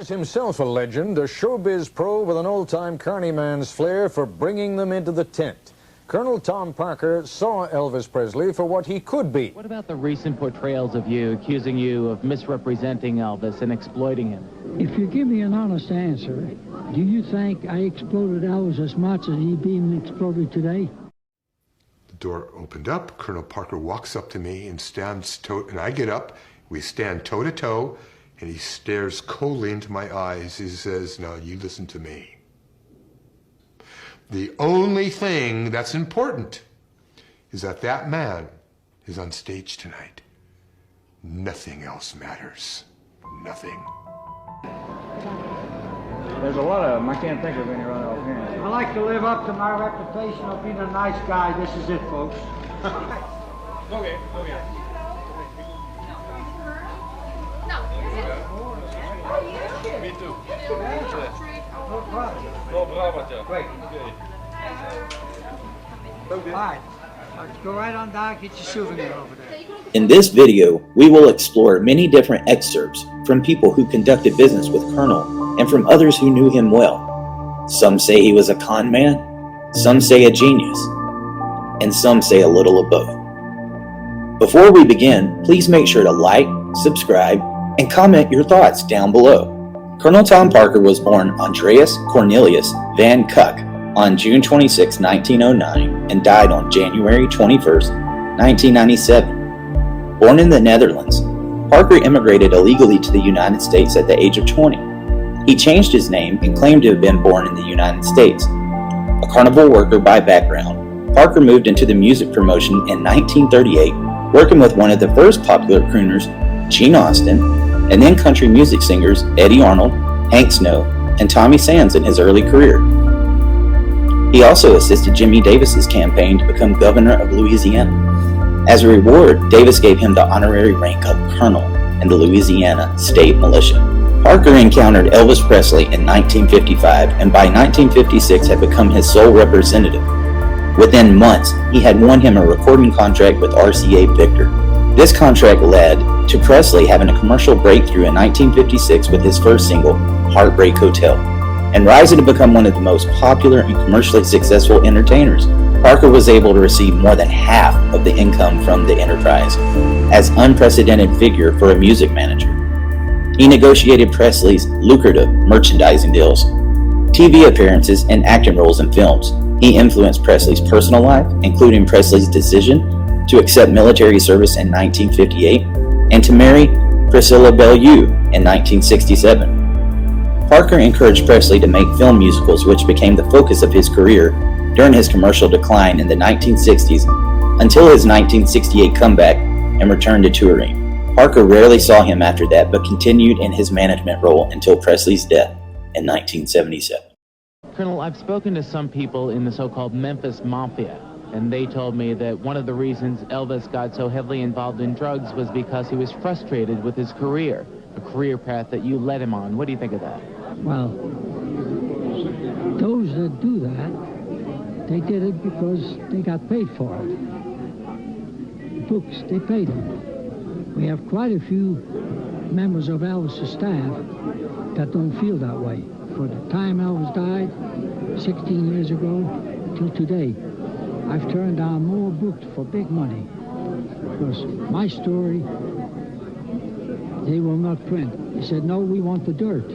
Is himself a legend, a showbiz pro with an old-time carny man's flair for bringing them into the tent. Colonel Tom Parker saw Elvis Presley for what he could be. What about the recent portrayals of you, accusing you of misrepresenting Elvis and exploiting him? If you give me an honest answer, do you think I exploited Elvis as much as he being exploited today? The door opened up. Colonel Parker walks up to me and and I get up. We stand toe to toe. And he stares coldly into my eyes. He says, "Now you listen to me. The only thing that's important is that that man is on stage tonight. Nothing else matters. Nothing." There's a lot of them. I can't think of any right offhand. I like to live up to my reputation of being a nice guy. This is it, folks. Okay. Me too. No problem. Great. All right. Go right on down, get your souvenir over there. In this video, we will explore many different excerpts from people who conducted business with Colonel and from others who knew him well. Some say he was a con man, some say a genius, and some say a little of both. Before we begin, please make sure to like, subscribe, and comment your thoughts down below. Colonel Tom Parker was born Andreas Cornelius Van Cuck on June 26, 1909, and died on January 21, 1997. Born in the Netherlands, Parker immigrated illegally to the United States at the age of 20. He changed his name and claimed to have been born in the United States. A carnival worker by background, Parker moved into the music promotion in 1938, working with one of the first popular crooners, Gene Austin, and then country music singers Eddie Arnold, Hank Snow, and Tommy Sands in his early career. He also assisted Jimmy Davis's campaign to become governor of Louisiana. As a reward, Davis gave him the honorary rank of colonel in the Louisiana State Militia. Parker encountered Elvis Presley in 1955 and by 1956 had become his sole representative. Within months, he had won him a recording contract with RCA Victor. This contract led to Presley having a commercial breakthrough in 1956 with his first single, Heartbreak Hotel, and rising to become one of the most popular and commercially successful entertainers. Parker was able to receive more than half of the income from the enterprise, as unprecedented figure for a music manager. He negotiated Presley's lucrative merchandising deals, TV appearances, and acting roles in films. He influenced Presley's personal life, including Presley's decision to accept military service in 1958 and to marry Priscilla in 1967. Parker encouraged Presley to make film musicals, which became the focus of his career during his commercial decline in the 1960s until his 1968 comeback and return to touring. Parker rarely saw him after that, but continued in his management role until Presley's death in 1977. Colonel, I've spoken to some people in the so-called Memphis Mafia, and they told me that one of the reasons Elvis got so heavily involved in drugs was because he was frustrated with his career, a career path that you led him on. What do you think of that? Well, those that do that, they did it because they got paid for it. Books, they paid them. We have quite a few members of Elvis' staff that don't feel that way. For the time Elvis died, 16 years ago, till today, I've turned down more books for big money because my story, they will not print. He said, no, we want the dirt.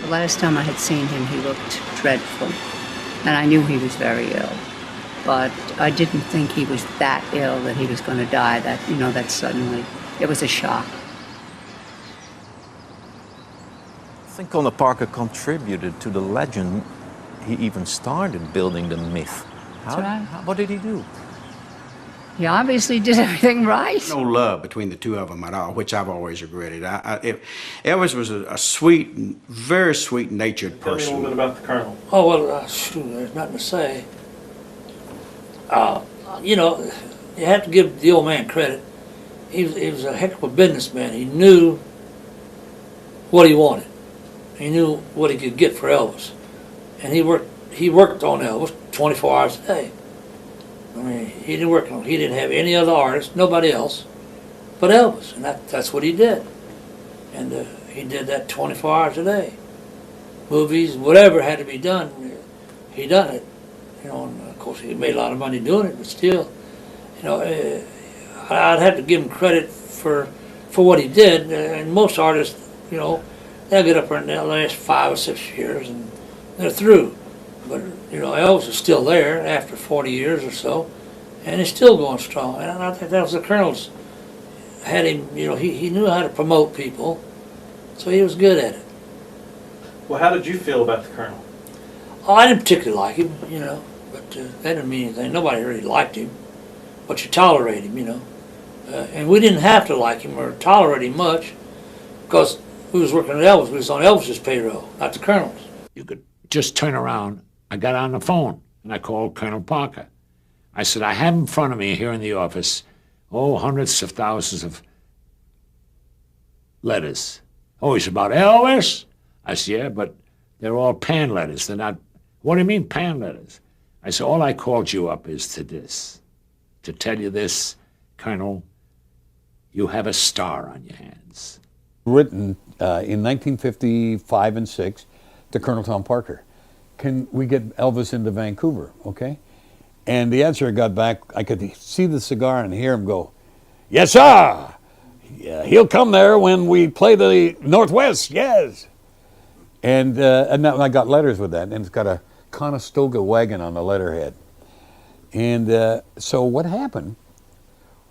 The last time I had seen him, he looked dreadful, and I knew he was very ill. But I didn't think he was that ill that he was going to die, that suddenly. It was a shock. I think Colonel Parker contributed to the legend. He even started building the myth. What did he do? He obviously did everything right. No love between the two of them at all, which I've always regretted. Elvis was a sweet, very sweet-natured person. Tell me a little bit about the Colonel. Oh, well, shoot, there's nothing to say. You have to give the old man credit. He was a heck of a businessman. He knew what he wanted. He knew what he could get for Elvis. And he worked on Elvis 24 hours a day. I mean, he didn't have any other artist, nobody else, but Elvis, and that's what he did. And he did that 24 hours a day. movies, whatever had to be done, he done it. You know, and of course he made a lot of money doing it, but still, you know, I'd have to give him credit for what he did. And most artists, you know, they'll get up there in the last 5 or 6 years and they're through. But, you know, Elvis is still there after 40 years or so, and he's still going strong. And I think that was the Colonel's, had him, you know, he knew how to promote people, so he was good at it. Well, how did you feel about the Colonel? Oh, I didn't particularly like him, you know, but that didn't mean anything. Nobody really liked him, but you tolerate him, you know. And we didn't have to like him or tolerate him much, because we was working with Elvis. We was on Elvis's payroll, not the Colonel's. You could just turn around. I got on the phone, and I called Colonel Parker. I said, I have in front of me here in the office, hundreds of thousands of letters. Oh, he said, about Elvis? I said, yeah, but they're all pan letters. They're not, what do you mean pan letters? I said, all I called you up is to tell you this, Colonel, you have a star on your hands. Written in 1955 and 6 to Colonel Tom Parker. Can we get Elvis into Vancouver, okay? And the answer I got back, I could see the cigar and hear him go, yes, sir. Yeah, he'll come there when we play the Northwest, yes. And I got letters with that, and it's got a Conestoga wagon on the letterhead. And so what happened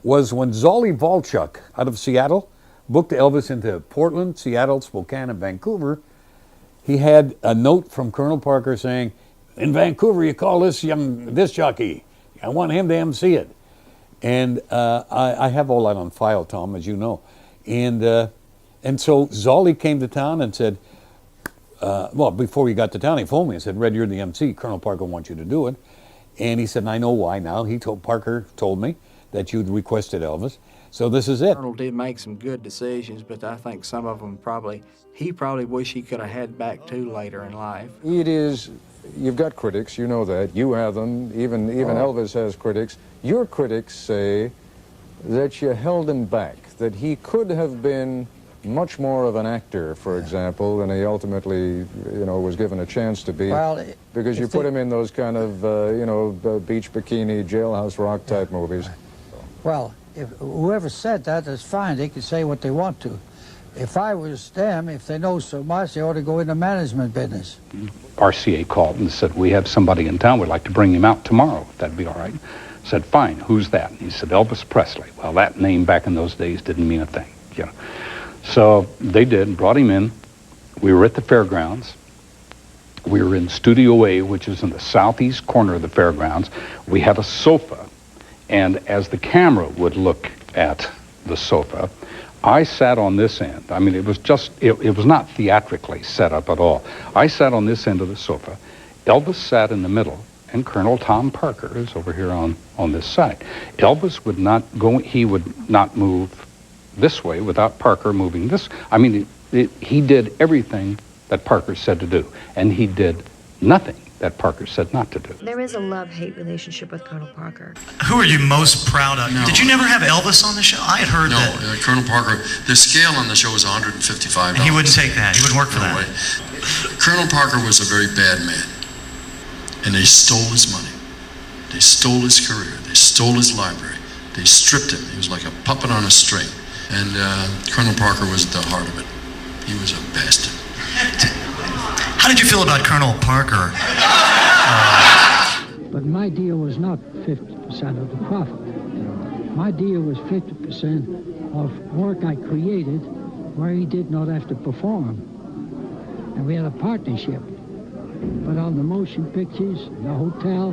was when Zolly Volchuk out of Seattle booked Elvis into Portland, Seattle, Spokane, and Vancouver, he had a note from Colonel Parker saying, in Vancouver, you call this jockey. I want him to MC it. And I have all that on file, Tom, as you know. And so Zolly came to town and said, well, before he got to town, he phoned me and said, Red, you're the MC. Colonel Parker wants you to do it. And he said, I know why now. Parker told me that you'd requested Elvis. So this is it. Colonel did make some good decisions, but I think some of them he probably wish he could have had back to later in life. It is, you've got critics, you know that. You have them, even Elvis has critics. Your critics say that you held him back, that he could have been much more of an actor, for example, than he ultimately, was given a chance to be. Well, because you put him in those kind of, beach bikini, jailhouse rock type movies. Well, if whoever said that is fine. They can say what they want to. If I was them, if they know so much, they ought to go into management business. RCA called and said, we have somebody in town. We'd like to bring him out tomorrow. That'd be all right. Said, fine. Who's that? And he said, Elvis Presley. Well, that name back in those days didn't mean a thing. So they did, brought him in. We were at the fairgrounds. We were in Studio A, which is in the southeast corner of the fairgrounds. We had a sofa, and as the camera would look at the sofa, I sat on this end. I mean, it was just, it was not theatrically set up at all. I sat on this end of the sofa. Elvis sat in the middle, and Colonel Tom Parker is over here on this side. Elvis would not go, he would not move this way without Parker moving this. I mean, he did everything that Parker said to do, and he did nothing that Parker said not to do. There is a love-hate relationship with Colonel Parker. Who are you most proud of? No. Did you never have Elvis on the show? I had heard that. No, Colonel Parker, the scale on the show was $155. And he wouldn't take that. He wouldn't work for that. Way. Colonel Parker was a very bad man, and they stole his money. They stole his career. They stole his library. They stripped him. He was like a puppet on a string. And Colonel Parker was at the heart of it. He was a bastard. How did you feel about Colonel Parker? But my deal was not 50% of the profit. My deal was 50% of work I created where he did not have to perform. And we had a partnership. But on the motion pictures, the hotel,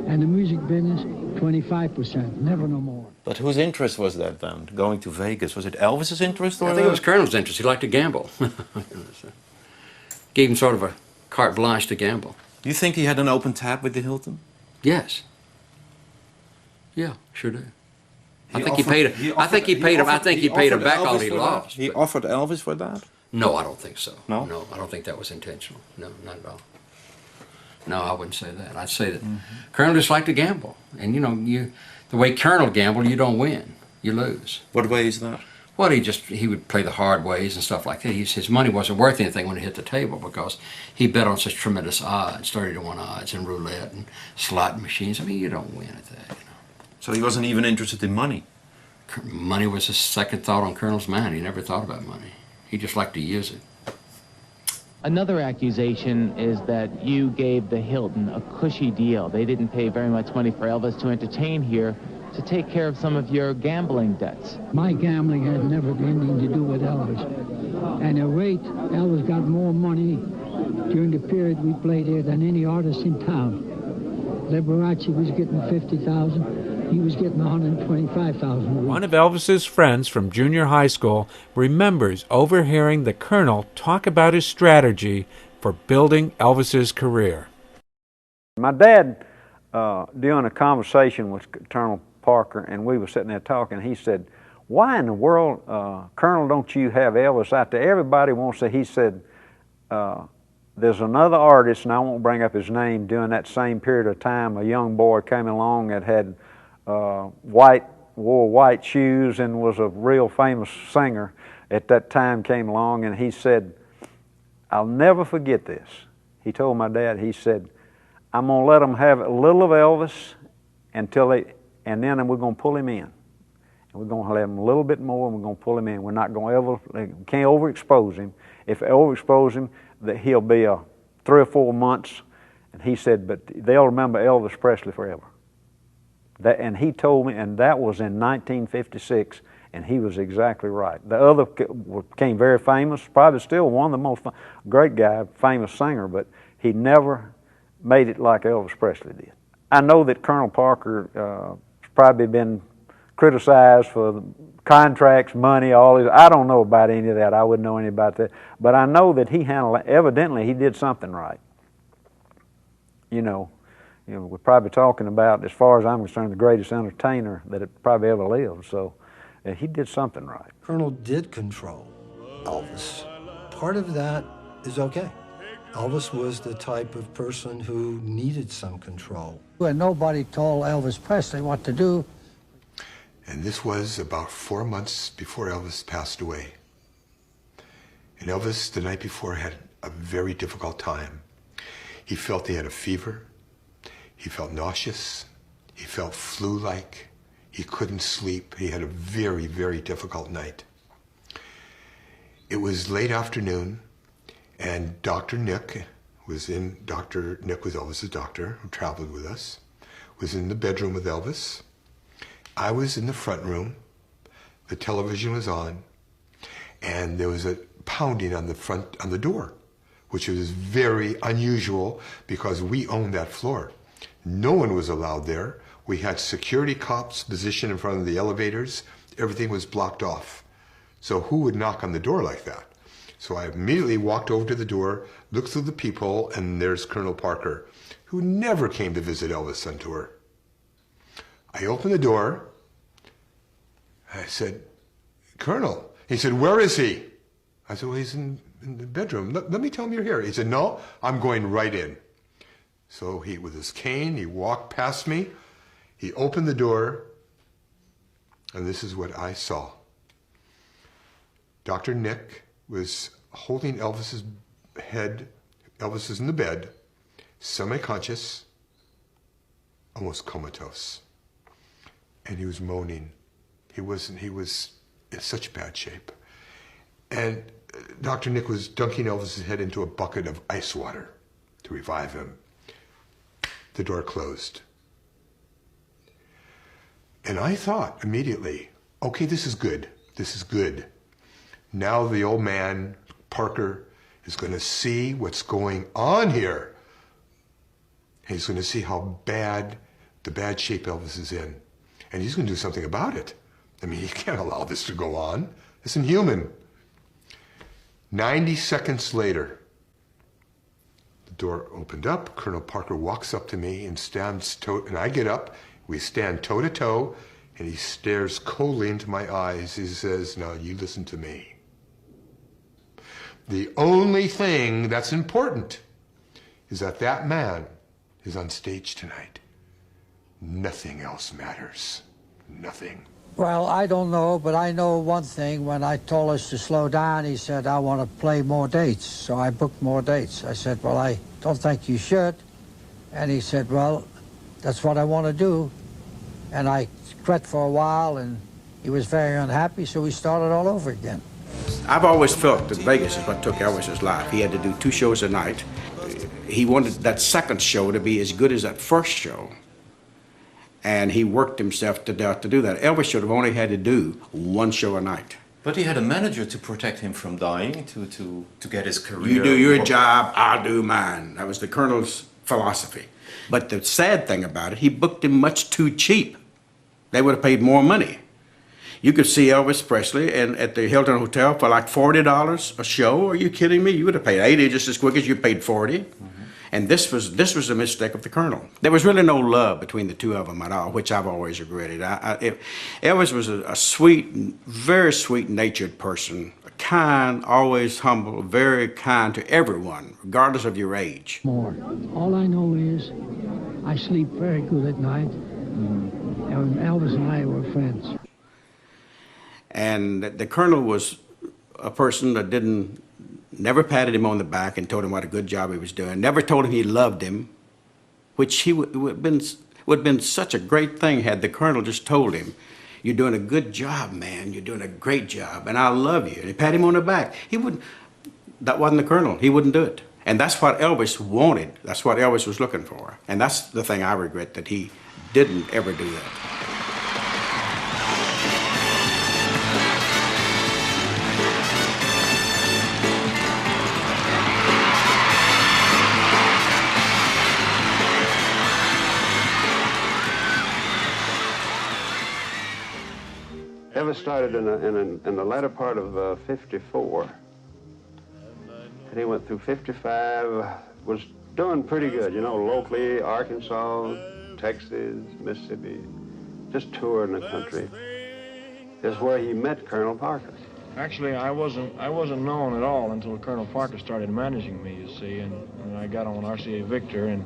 and the music business, 25%, never no more. But whose interest was that then, going to Vegas? Was it Elvis's interest? Or I think it was Colonel's interest. He liked to gamble. Gave him sort of a carte blanche to gamble. You think he had an open tap with the Hilton? Yes. Yeah, sure do. I think he paid him back all he lost. He offered Elvis for that? No, I don't think so. No? No, I don't think that was intentional. No, not at all. No, I wouldn't say that. I'd say that Colonel just liked to gamble. And the way Colonel gambled, you don't win. You lose. What way is that? Well, he would play the hard ways and stuff like that. His money wasn't worth anything when it hit the table because he bet on such tremendous odds, 30-to-1 odds, and roulette and slot machines. I mean, you don't win at that. So he wasn't even interested in money? Money was a second thought on Colonel's mind. He never thought about money. He just liked to use it. Another accusation is that you gave the Hilton a cushy deal. They didn't pay very much money for Elvis to entertain here to take care of some of your gambling debts. My gambling had never anything to do with Elvis. And at rate, Elvis got more money during the period we played here than any artist in town. Liberace was getting $50,000. He was getting $125,000. One of Elvis's friends from junior high school remembers overhearing the Colonel talk about his strategy for building Elvis's career. My dad, during a conversation with Colonel Parker, and we were sitting there talking, he said, "Why in the world, Colonel, don't you have Elvis out there? Everybody wants to." He said, "There's another artist, and I won't bring up his name, during that same period of time, a young boy came along that had wore white shoes and was a real famous singer at that time, came along," and he said, "I'll never forget this." He told my dad, he said, "I'm going to let them have a little of Elvis and then we're going to pull him in. And we're going to let him a little bit more, and we're going to pull him in. We're not going to can't overexpose him. If I overexpose him, that he'll be 3 or 4 months." And he said, "But they'll remember Elvis Presley forever." And he told me, and that was in 1956, and he was exactly right. The other became very famous, probably still one of the most great guy, famous singer, but he never made it like Elvis Presley did. I know that Colonel Parker probably been criticized for contracts, money, all this. I don't know about any of that. I wouldn't know any about that. But I know that he handled it. Evidently, he did something right. You know, we're probably talking about, as far as I'm concerned, the greatest entertainer that had probably ever lived. So he did something right. Colonel did control Elvis. Part of that is okay. Elvis was the type of person who needed some control. And nobody told Elvis Presley what to do. And this was about 4 months before Elvis passed away. And Elvis, the night before, had a very difficult time. He felt he had a fever. He felt nauseous. He felt flu-like. He couldn't sleep. He had a very, very difficult night. It was late afternoon, and Dr. Nick was Elvis's doctor, who traveled with us, was in the bedroom with Elvis. I was in the front room. The television was on, and there was a pounding on the door, which was very unusual because we owned that floor. No one was allowed there. We had security cops positioned in front of the elevators. Everything was blocked off. So who would knock on the door like that? So I immediately walked over to the door, looked through the peephole, and there's Colonel Parker, who never came to visit Elvis on tour. I opened the door. I said, "Colonel." He said, "Where is he?" I said, "Well, he's in the bedroom. Let me tell him you're here." He said, "No, I'm going right in." So he, with his cane, he walked past me. He opened the door, and this is what I saw. Dr. Nick was holding Elvis's head. Elvis was in the bed, semi-conscious, almost comatose. And he was moaning. He was in such bad shape. And Dr. Nick was dunking Elvis's head into a bucket of ice water to revive him. The door closed. And I thought immediately, okay, this is good. This is good. Now the old man, Parker, is going to see what's going on here. He's going to see how bad, the bad shape Elvis is in. And he's going to do something about it. I mean, he can't allow this to go on. It's inhuman. 90 seconds later, the door opened up. Colonel Parker walks up to me and and I get up. We stand toe to toe, and he stares coldly into my eyes. He says, "Now you listen to me. The only thing that's important is that man is on stage tonight. Nothing else matters. Nothing." Well, I don't know, but I know one thing. When I told us to slow down, he said, I want to play more dates. So I booked more dates. I said, well, I don't think you should. And he said, well, that's what I want to do. And I quit for a while, and he was very unhappy, so we started all over again. I've always felt that Vegas is what took Elvis's life. He had to do 2 shows a night. He wanted that second show to be as good as that first show. And he worked himself to death to do that. Elvis should have only had to do 1 show a night. But he had a manager to protect him from dying, to get his career. You do your job, I'll do mine. That was the Colonel's philosophy. But the sad thing about it, he booked him much too cheap. They would have paid more money. You could see Elvis Presley at the Hilton Hotel for like $40 a show. Are you kidding me? You would have paid $80 just as quick as you paid $40. And this was a mistake of the Colonel. There was really no love between the two of them at all, which I've always regretted. Elvis was a sweet, very sweet-natured person, kind, always humble, very kind to everyone, regardless of your age. More. All I know is I sleep very good at night, and Elvis and I were friends. And the Colonel was a person that never patted him on the back and told him what a good job he was doing, never told him he loved him, which would have been such a great thing had the Colonel just told him, you're doing a good job, man, you're doing a great job, and I love you. And he pat him on the back. That wasn't the Colonel. He wouldn't do it. And that's what Elvis wanted. That's what Elvis was looking for. And that's the thing I regret, that he didn't ever do that. Elvis started in the latter part of 54, and he went through 55, was doing pretty good, you know, locally, Arkansas, Texas, Mississippi, just touring the country. This is where he met Colonel Parker. Actually, I wasn't known at all until Colonel Parker started managing me, you see, and I got on RCA Victor and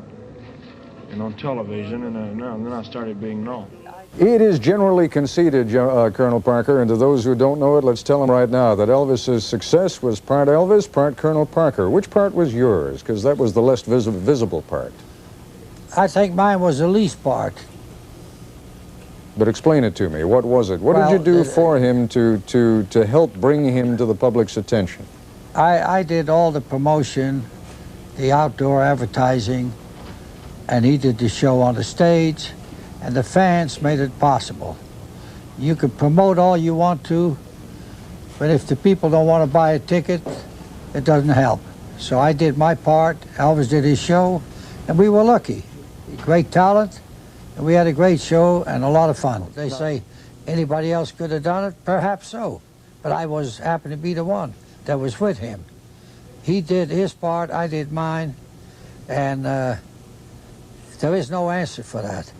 on television, and then I started being known. It is generally conceded, Colonel Parker, and to those who don't know it, let's tell them right now that Elvis's success was part Elvis, part Colonel Parker. Which part was yours? Because that was the less visible part. I think mine was the least part. But explain it to me. What was it? What did you do for him to help bring him to the public's attention? I did all the promotion, the outdoor advertising, and he did the show on the stage. And the fans made it possible. You could promote all you want to, but if the people don't want to buy a ticket, it doesn't help. So I did my part, Elvis did his show, and we were lucky. Great talent, and we had a great show and a lot of fun. They say anybody else could have done it, perhaps so, but I was happened to be the one that was with him. He did his part, I did mine, and there is no answer for that.